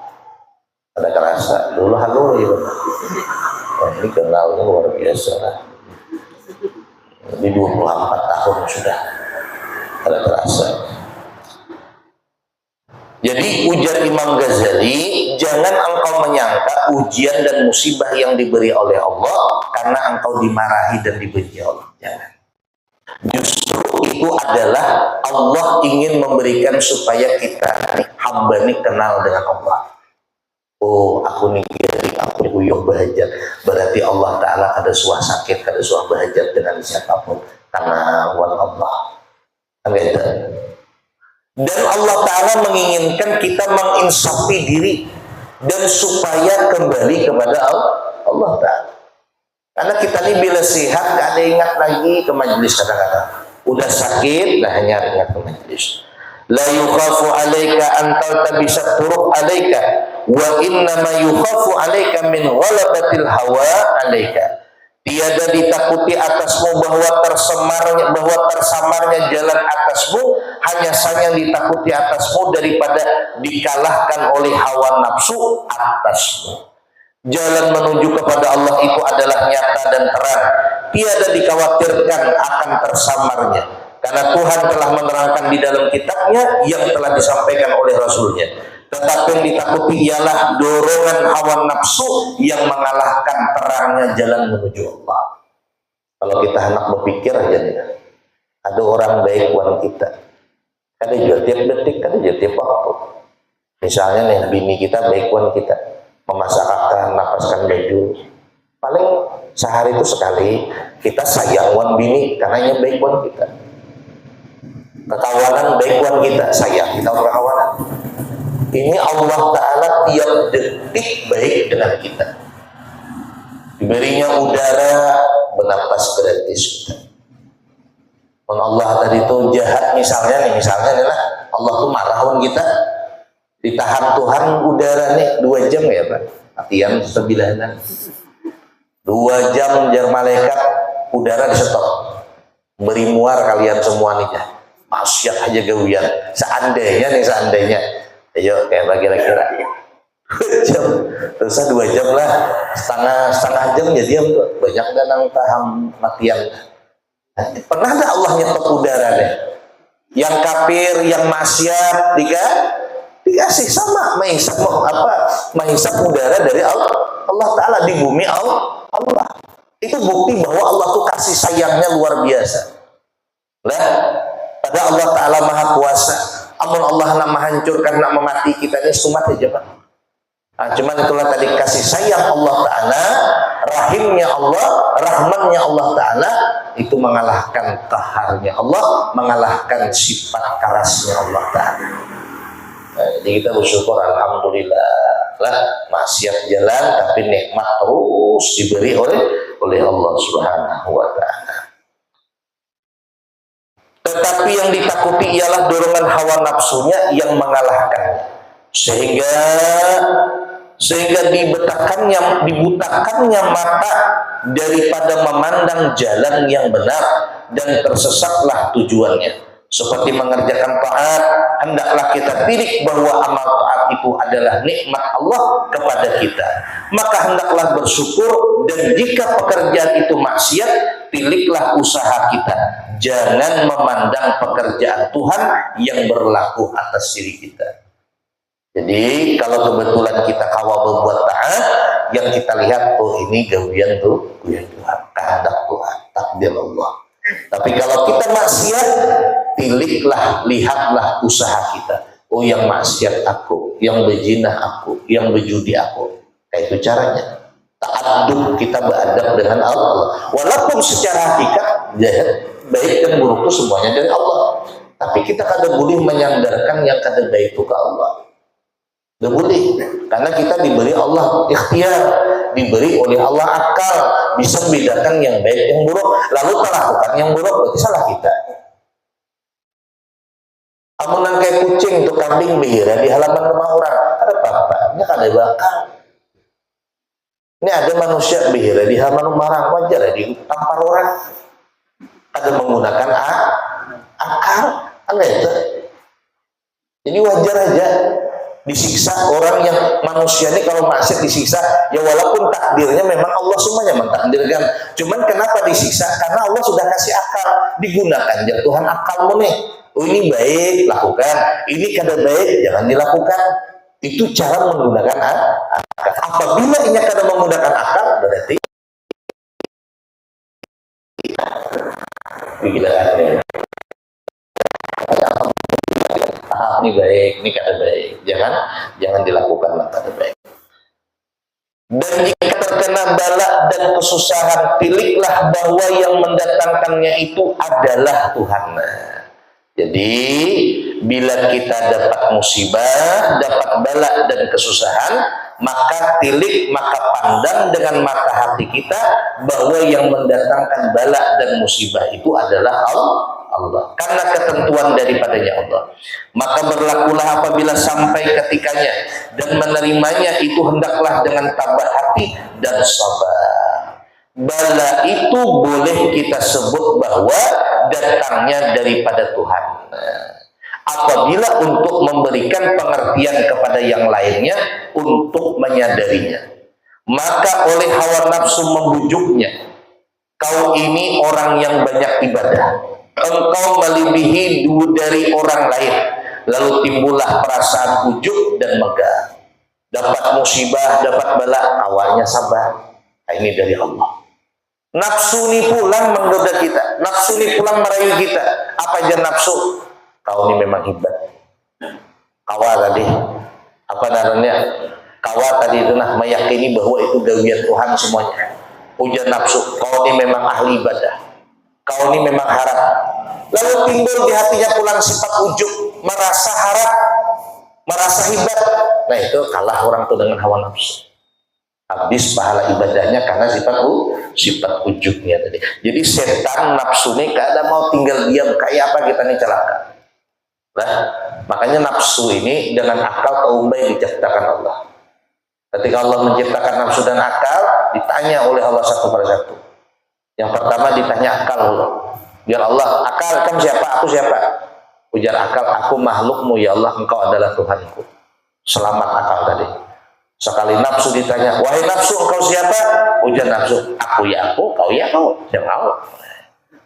Ada kerasa dulu halo ya. Nah, ini kenalnya luar biasa lah. Di 24 tahun sudah ada terasa. Jadi ujar Imam Ghazali, jangan engkau menyangka ujian dan musibah yang diberi oleh Allah karena engkau dimarahi dan dibenci Allah. Jangan. Justru itu adalah Allah ingin memberikan supaya kita hamba ini kenal dengan Allah. Oh, aku nih aku huyung bahajat. Berarti Allah Ta'ala ada suah sakit, ada suah bahajat dengan siapapun. Karena wan Allah. Gitu. Dan Allah Ta'ala menginginkan kita menginsafi diri. Dan supaya kembali kepada Allah Ta'ala. Karena kita ini bila sehat, gak ada ingat lagi ke majelis kadang-kadang. Udah sakit, dah hanya ingat ke majelis. La yukhafu alaika antal tabisat turuk alaika wa innama yukhafu alaika min ghalabatil hawa alaika. Tiada ditakuti atasmu bahwa tersamarnya jalan atasmu, hanya saja ditakuti atasmu daripada dikalahkan oleh hawa nafsu atasmu. Jalan menuju kepada Allah itu adalah nyata dan terang, tiada dikhawatirkan akan tersamarnya. Karena Tuhan telah menerangkan di dalam kitabnya yang telah disampaikan oleh Rasulnya. Tetapi yang ditakuti ialah dorongan hawa nafsu yang mengalahkan terangnya jalan menuju Allah. Kalau kita hendak berpikir aja nih, ada orang baik wan kita, ada juga tiap detik, ada juga tiap waktu. Misalnya nih, bini kita baik wan kita, memasakkan, napaskan baju, paling sehari itu sekali kita sayang wan bini karena ia baik wan kita. Kekawanan baik wan kita, sayang kita kekawanan. Ini Allah Ta'ala tiap detik baik dengan kita. Diberinya udara, bernapas gratis kita. Allah tadi itu jahat misalnya lah, Allah tuh marah wan kita, ditahan Tuhan udara nih 2 jam ya Pak, latihan sebelahan 2 jam jar malaikat udara disetop, beri muar kalian semua nih ya, maksiat aja gawian, seandainya ayo kayak kira-kira 2 jam, terus 2 jam lah, setengah jam ya diam tuh, banyak danang taham latihan. Pernah nggak Allah nyetop udara deh? Yang kafir, yang maksiat, dikasih sama menghisap udara dari Allah Ta'ala di bumi Allah. Itu bukti bahwa Allah tuh kasih sayangnya luar biasa. Lah, pada Allah Ta'ala Maha Kuasa. Amun Allah nak menghancurkan, nak memati kita ini sumat aja Pak. Nah, cuman itulah tadi kasih sayang Allah Ta'ala, rahimnya Allah, rahmannya Allah Ta'ala itu mengalahkan qaharnya Allah, mengalahkan sifat kerasnya Allah Ta'ala. Nah, jadi kita bersyukur alhamdulillah lah, maksiat jalan tapi nikmat terus diberi oleh Allah Subhanahu wa Ta'ala. Tetapi yang ditakuti ialah dorongan hawa nafsunya yang mengalahkannya, sehingga dibutakannya mata daripada memandang jalan yang benar dan tersesatlah tujuannya. Seperti mengerjakan taat, hendaklah kita pilih bahwa amal taat itu adalah nikmat Allah kepada kita. Maka hendaklah bersyukur, dan jika pekerjaan itu maksiat, pilihlah usaha kita. Jangan memandang pekerjaan Tuhan yang berlaku atas diri kita. Jadi kalau kebetulan kita kawal berbuat taat, yang kita lihat, oh ini gawian Tuhan, kehendak Tuhan, takdir Allah. Tapi kalau kita maksiat, lihatlah usaha kita. Oh yang maksiat aku, yang berzina aku, yang berjudi aku. Kayak itu caranya. Ta'adub, kita beradab dengan Allah. Walaupun secara hakikat jahat, baik dan buruk itu semuanya dari Allah. Tapi kita kadang boleh menyandarkan yang kadang baik itu ke Allah. Gak boleh, karena kita diberi Allah ikhtiar, diberi oleh Allah akal, bisa membedakan yang baik yang buruk, lalu melakukan yang buruk, berarti salah kita. Amunan kayak kucing untuk kambing bihira di halaman rumah orang, ada apa-apanya, ada bakal. Ini ada manusia bihira di halaman rumah orang, wajar ya, ditampar orang. Ada menggunakan akal, ada itu. Jadi wajar aja disiksa orang yang manusia ini, kalau maksiat disiksa ya, walaupun takdirnya memang Allah semuanya mentakdirkan, cuman kenapa disiksa? Karena Allah sudah kasih akal, digunakan ya Tuhan akalmu nih, oh ini baik lakukan, ini kada baik jangan dilakukan. Itu cara menggunakan akal. Apabila ini kada menggunakan akal, berarti pikirannya ini baik, ini kada baik, jangan dilakukan yang kada baik. Dan jika terkena bala dan kesusahan, pilihlah bahwa yang mendatangkannya itu adalah Tuhan. Jadi bila kita dapat musibah, dapat bala dan kesusahan, maka pandang dengan mata hati kita bahwa yang mendatangkan bala dan musibah itu adalah Allah, karena ketentuan daripadanya Allah. Maka berlakulah apabila sampai ketikanya, dan menerimanya itu hendaklah dengan tabah hati dan sabar. Bala itu boleh kita sebut bahwa datangnya daripada Tuhan. Apabila untuk memberikan pengertian kepada yang lainnya untuk menyadarinya, maka oleh hawa nafsu membujuknya, kau ini orang yang banyak ibadah, engkau melebihi dari orang lain, lalu timbullah perasaan ujub dan megah. Dapat musibah, dapat bala, awalnya sabar. Nah, ini dari Allah. Nafsu ini pulang menggoda kita, nafsu ini pulang merayu kita. Apa aja nafsu? Kau ini memang hebat. Kawa tadi, apa namanya? Kawa tadi itu nah meyakini bahwa itu gawian Tuhan semuanya. Ujian nafsu, kau ini memang ahli ibadah. Kau ini memang harap. Lalu timbul di hatinya pulang sifat ujub, merasa harap, merasa hebat. Nah itu kalah orang tuh dengan hawa nafsu. Habis pahala ibadahnya karena sifat ujubnya tadi. Jadi setan nafsu ini kadang mau tinggal diam, kayak apa kita nih celaka. Nah, makanya nafsu ini dengan akal kaum baik diciptakan Allah. Ketika Allah menciptakan nafsu dan akal, ditanya oleh Allah satu persatu. Yang pertama ditanya akal Allah. Biar Allah, akal kamu siapa? Aku siapa? Ujar akal, aku makhlukmu ya Allah, engkau adalah Tuhanku. Selamat akal tadi. Sekali nafsu ditanya, wahai nafsu engkau siapa? Ujar nafsu, aku ya aku, kau ya kau. Jangan kau.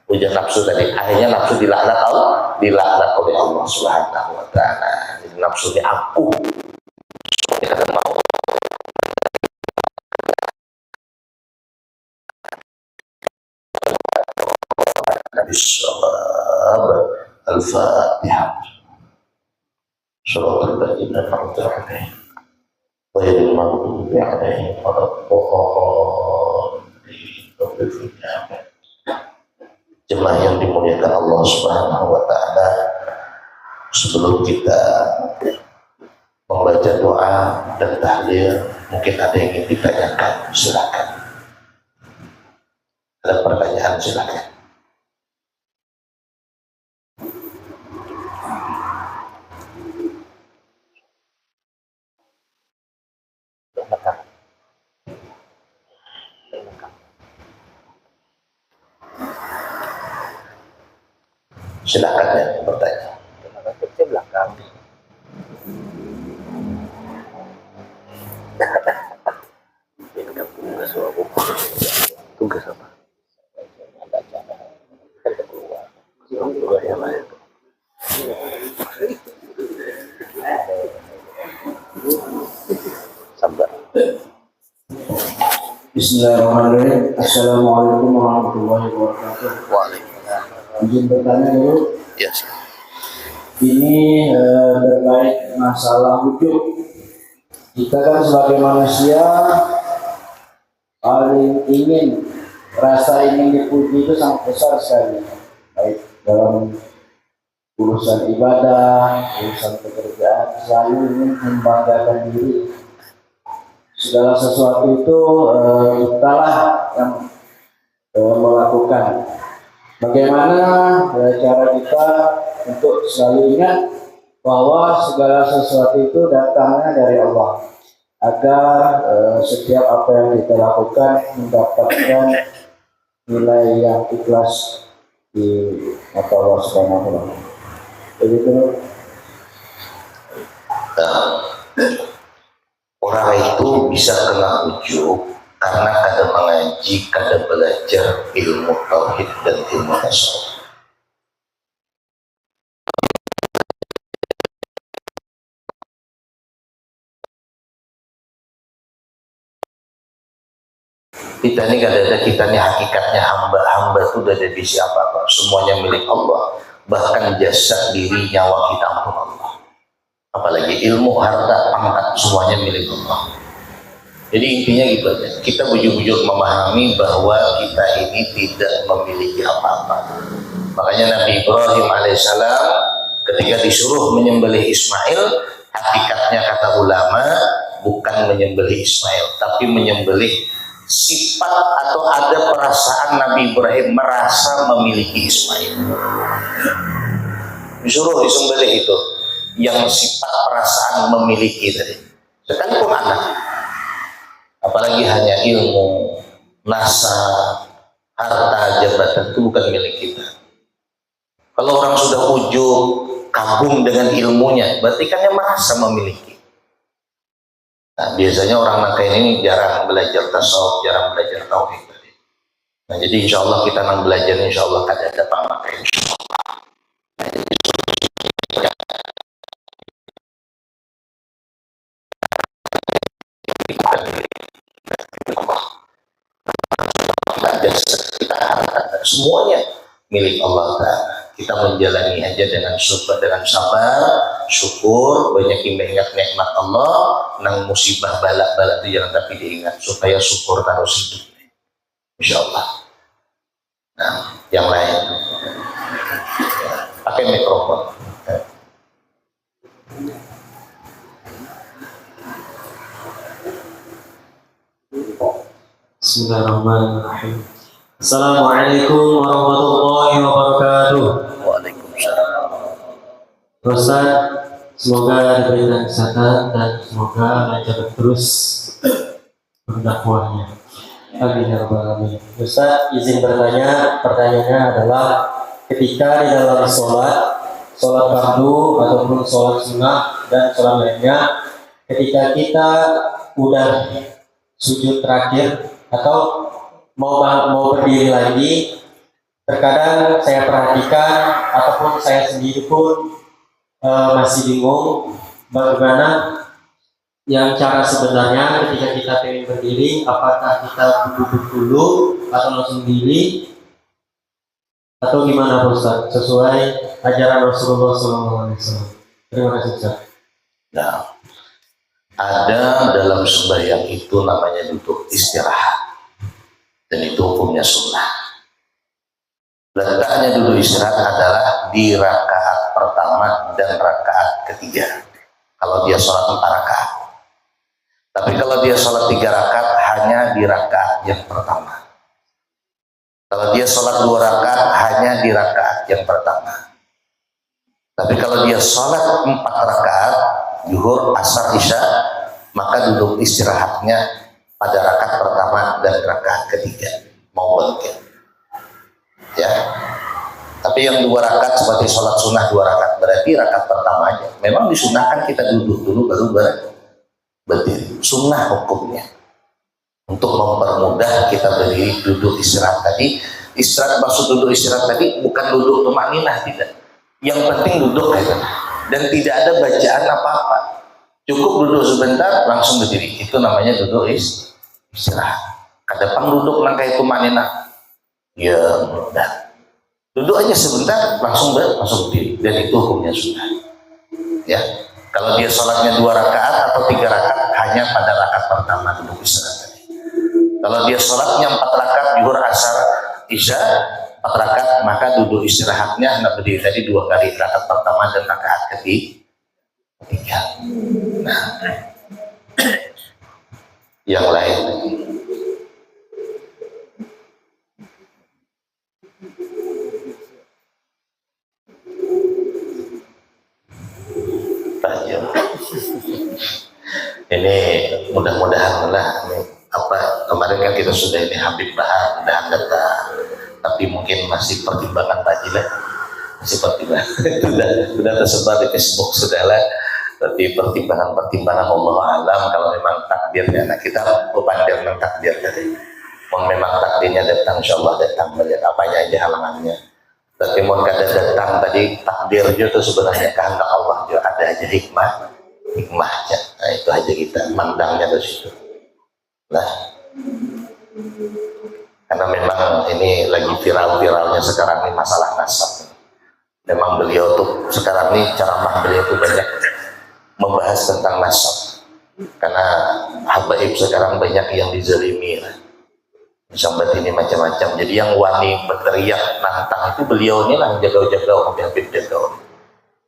Ujar nafsu tadi, akhirnya nafsu dilaknat Allah, dilaknat oleh Allah Subhanahu wa taala. Jadi nafsu ini aku. Kita mau Nabi Sallallahu Al-Fatihah. Surah Al-Baqarah Al-Fatihah. Ghairil maghdubi 'alaihim waladdallin. Jemaah yang dimuliakan Allah Subhanahu wa taala, sebelum kita membaca doa dan tahlil, mungkin ada yang ingin ditanyakan, silakan. Ada pertanyaan, silakan. Silakan ya bertanya. Kecil belakang. Tugas apa? Sabar. Bismillahirrahmanirrahim. Assalamualaikum warahmatullahi wabarakatuh. Waalaikumsalam. Izin bertanya dulu. Yes. Ini terkait masalah wujud. Kita kan sebagai manusia paling ingin, rasa ingin dipuji itu sangat besar sekali. Baik dalam urusan ibadah, urusan pekerjaan, selalu ingin membanggakan diri. Segala sesuatu itu kitalah yang melakukan. Bagaimana cara kita untuk selalu ingat bahwa segala sesuatu itu datangnya dari Allah, agar setiap apa yang kita lakukan mendapatkan nilai yang ikhlas di mata Allah Subhanahu wa taala. Begitu. Orang itu bisa kena ujub karena kada mengaji, kada belajar ilmu tauhid dan ilmu tasawuf. Kita ini kada ada, kita ini hakikatnya hamba itu tidak ada di siapa-apa, semuanya milik Allah, bahkan jasad, diri, nyawa kita pun Allah. Apalagi ilmu, harta, pangkat, semuanya milik Allah. Jadi intinya gitu aja. Kita bujur-bujur memahami bahwa kita ini tidak memiliki apa-apa. Makanya Nabi Ibrahim alaihissalam ketika disuruh menyembelih Ismail, hakikatnya kata ulama bukan menyembelih Ismail, tapi menyembelih sifat atau ada perasaan Nabi Ibrahim merasa memiliki Ismail. Disuruh disembelih itu yang sifat perasaan memiliki tadi. Sekalipun anak. Apalagi hanya ilmu, nasab, harta, jabatan itu bukan milik kita. Kalau orang sudah ujub, kagum dengan ilmunya, berarti kan dia merasa memiliki. Nah, biasanya orang Nangka ini jarang belajar tasawuf, jarang belajar tauhid. Nah, jadi insya Allah kita nang belajar, insya Allah kada ada apa-apa. Insya Allah. Nah, jadi, jasad kita, harta, semuanya milik Allah Ta'ala. Kita menjalani aja dengan sabar, syukur, banyak ingat nikmat Allah, nang musibah balak-balak itu jangan tapi diingat supaya syukur terus hidup. Insyaallah. Nah, yang lain pakai mikrofon. Bismillahirrahmanirrahim. Assalamualaikum warahmatullahi wabarakatuh. Waalaikumsalam. Ustaz, semoga diberikan kesehatan dan semoga lancar terus berdakwahnya. Amin ya rabbal alamin. Ustaz, izin bertanya. Pertanyaannya adalah ketika di dalam sholat fardu ataupun sholat sunnah dan sholat lainnya, ketika kita udah sujud terakhir atau mau berdiri lagi, terkadang saya perhatikan ataupun saya sendiri pun masih bingung bagaimana yang cara sebenarnya ketika kita ingin berdiri, apakah kita duduk dulu atau langsung diri atau gimana Ustaz, sesuai ajaran Rasulullah SAW. Terima kasih Ustaz. Nah, ada dalam sembahyang itu namanya duduk istirahat, dan itu hukumnya sunnah. Letaknya duduk istirahat adalah di rakaat pertama dan rakaat ketiga kalau dia sholat 4 rakaat. Tapi kalau dia sholat 3 rakaat hanya di rakaat yang pertama. Kalau dia sholat 2 rakaat hanya di rakaat yang pertama. Tapi kalau dia sholat 4 rakaat zuhur, asar, isya, maka duduk istirahatnya pada rakaat pertama dan rakaat ketiga mau bangkit. Ya. Tapi yang 2 rakaat seperti sholat sunnah 2 rakaat berarti rakaat pertama aja. Memang disunahkan kita duduk dulu baru berdiri. Sunnah hukumnya. Untuk mempermudah kita berdiri duduk istirahat tadi. Istirahat maksud duduk istirahat tadi bukan duduk tumaninah, tidak. Yang penting duduk aja. Dan tidak ada bacaan apa-apa. Cukup duduk sebentar langsung berdiri. Itu namanya duduk istirahat. Kadang duduk langkah itu maknina. Ya mudah. Duduk aja sebentar langsung berdiri. Dan itu hukumnya sunnah. Ya. Kalau dia sholatnya 2 rakaat atau 3 rakaat hanya pada rakaat pertama duduk istirahat tadi. Kalau dia sholatnya 4 rakaat zuhur, asar, isya 4 rakaat, maka duduk istirahatnya hendak berdiri tadi 2 kali, rakaat pertama dan rakaat ketiga. Nah, yang lain tajam. Ini mudah-mudahan lah. Kemarin kan kita sudah ini Habib Bahar, mudah datang. Tapi mungkin masih pertimbangan Pak Jila, masih pertimbangan. sudah tersebar di Facebook sudahlah. Tapi pertimbangan Allah alam, kalau memang takdirnya, nah kita berpandang dengan takdir tadi. Mau memang takdirnya datang, insya Allah datang, melihat apanya aja halangannya. Tapi mau kada datang tadi, takdir itu sebenarnya kehendak Allah juga, ada aja hikmahnya. Nah itu aja kita mandangnya dari situ. Nah, karena memang ini lagi viral-viralnya sekarang ini masalah nasab. Memang beliau tuh sekarang ini ceramah beliau tuh banyak membahas tentang nasab. Karena habaib sekarang banyak yang dizalimi, sambat ini macam-macam. Jadi yang wani berteriak nantang itu beliau ini lah, jaga-jaga Habib jaga.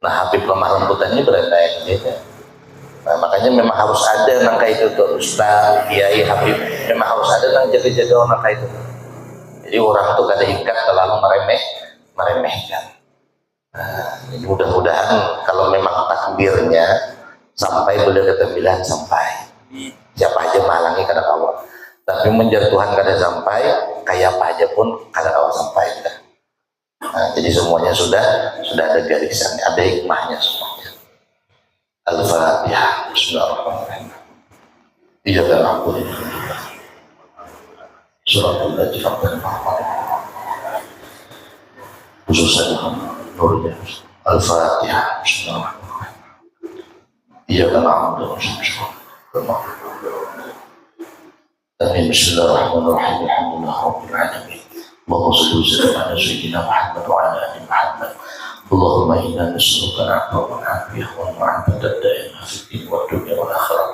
Nah Habib lemah lembutannya berantai gitu. Nah, makanya memang harus ada nangka itu tuh Ustaz, Kiai, Habib, memang harus ada nang jaga-jaga nangka itu. Jadi orang tuh kada ikat terlalu meremehkan. Nah, jadi mudah-mudahan kalau memang takdirnya sampai beliau kata bilang sampai, siapa aja menghalangi kada Allah. Tapi menjatuhkan kada sampai, kayak apa aja pun kada Allah sampai. Nah, jadi semuanya sudah ada garisan, ada hikmahnya semuanya. Al-Fatihah. Bismillahirrahmanirrahim. Iyyaka na'budu wa iyyaka nasta'in. Shiratal ladzina an'amta 'alaihim. Khususnya nurnya. Al-Fatihah. Bismillahirrahmanirrahim. Iyyaka na'budu wa iyyaka nasta'in. Amin. Bismillahirrahmanirrahim. Alhamdulillah Rabbil Alamin. Allahumma salli wa sallim ala Sayyidina Muhammad wa ala ali Muhammad. Allahumma inna nas'aluka al-'afwa wal 'afiyah wal mu'afata ad-da'imah fid din wad dunya wal akhirah.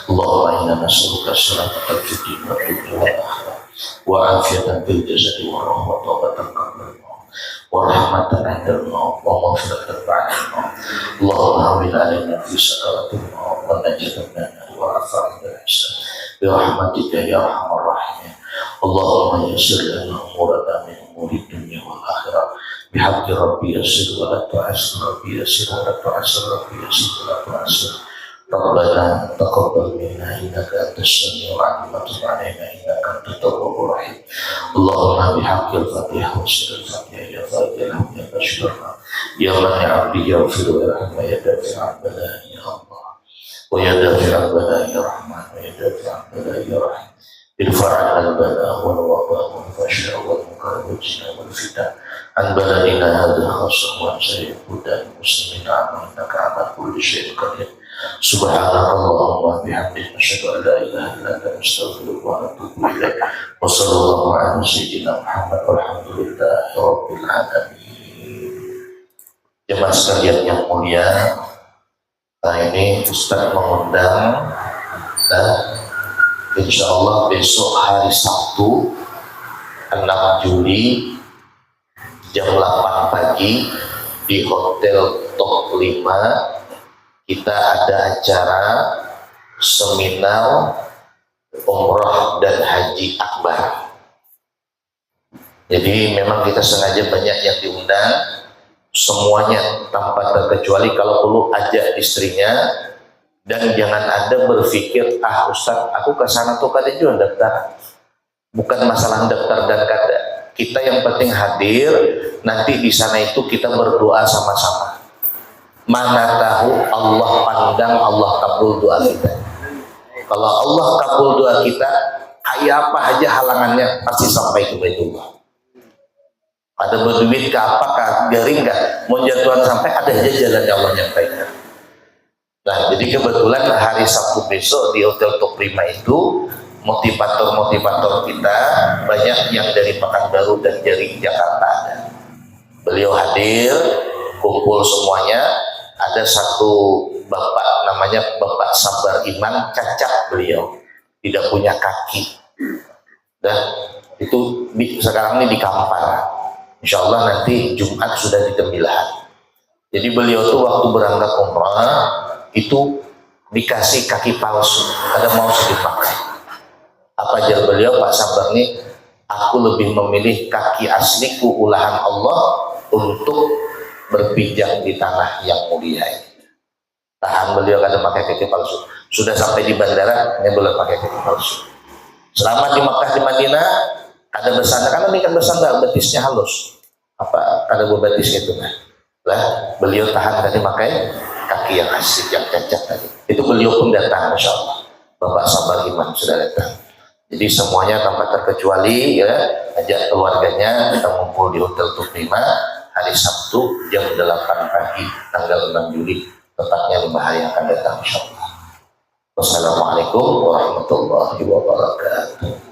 Allahumma inna nas'aluka as-salamata fid din wad dunya wal akhirah. Wa 'afiyatan fil jasadi wa rahmatan qabla al-maut. Wa rahmatan 'inda al-maut wa maghfiratan ba'da al-maut. Allahumma hawwin 'alaina fi sakaratil maut wa najatan min an-nar wa rafa'na al-hisab. Bi rahmatika ya arhamar rahimin. Allahumma yassir lana umurana min umuri dunya wal akhirah. بحق ربي يسر ولا تعسر ربي يسر ولا تعسر ربي يسر ولا تعسر ربنا تقبل منا انك انت السميع العليم وتب علينا انك انت التواب الرحيم اللهم بحق الفاتحه وسر الفاتحه يا فاتح الحمد يا بشرنا يا منع عبدي يغفر ويرحم يا دافع عن بلاء يا الله ويا دافع عن بلاء يا رحمن ويا دافع عن بلاء يا رحيم ارفع عنا البلاء والوباء والفحشاء والمنكر والزنا والفتن عن بلدنا هذا خاصة وعن سائر بلدان المسلمين إنك على كل شيء قدير سبحانك اللهم وبحمدك نشهد أن لا إله إلا أنت نستغفرك ونتوب إليك وصلى الله على سيدنا محمد والحمد لله رب العالمين. Jemaah sekalian yang mulia, ini Ustaz mengundang insya Allah besok hari Sabtu 6 Juli jam 8 pagi di Hotel Top 5 kita ada acara seminar umrah dan haji akbar. Jadi memang kita sengaja banyak yang diundang, semuanya tanpa terkecuali, kalau perlu ajak istrinya. Dan jangan ada berpikir, Ustaz aku ke sana tuh kada juga daftar. Bukan masalah daftar dan kada. Kita yang penting hadir, nanti di sana itu kita berdoa sama-sama. Mana tahu Allah pandang, Allah kabul doa kita. Kalau Allah kabul doa kita, kayak apa aja halangannya pasti sampai ke Baitullah. Ada berduit ke apa, ke garing nggak, mau jatuhan sampai ada aja jalan yang Allah nyampaikan. Nah, jadi kebetulan hari Sabtu besok di Hotel Top 5 itu motivator-motivator kita banyak yang dari Pekanbaru dan dari Jakarta ada. Beliau hadir, kumpul semuanya. Ada satu bapak namanya Bapak Sabar Iman, cacat beliau, tidak punya kaki. Dan itu sekarang ini di Kampar. Insya Allah nanti Jumat sudah di Tembilahan. Jadi beliau tuh waktu berangkat umrah itu dikasih kaki palsu, ada mau dipakai. Apa ajar beliau, Pak Sabar nih, aku lebih memilih kaki asliku ulahan Allah untuk berpijak di tanah yang mulia ini. Tahan beliau kada pakai kaki palsu. Sudah sampai di bandara, ini boleh pakai kaki palsu. Selama di Makkah di Madinah, ada bersanda, karena ini kan bersanda betisnya halus. Apa kada betis gitu nah. Lah beliau tahan tadi pakai kaki yang asli yang cacat tadi. Itu beliau pun datang, Masya Allah. Bapak Sabar Iman sudah datang. Jadi semuanya tanpa terkecuali ya, ajak keluarganya kita ngumpul di Hotel Top 5 hari Sabtu jam 8 pagi tanggal 6 Juli, tepatnya 5 hari yang akan datang, Insya Allah. Wassalamualaikum warahmatullahi wabarakatuh.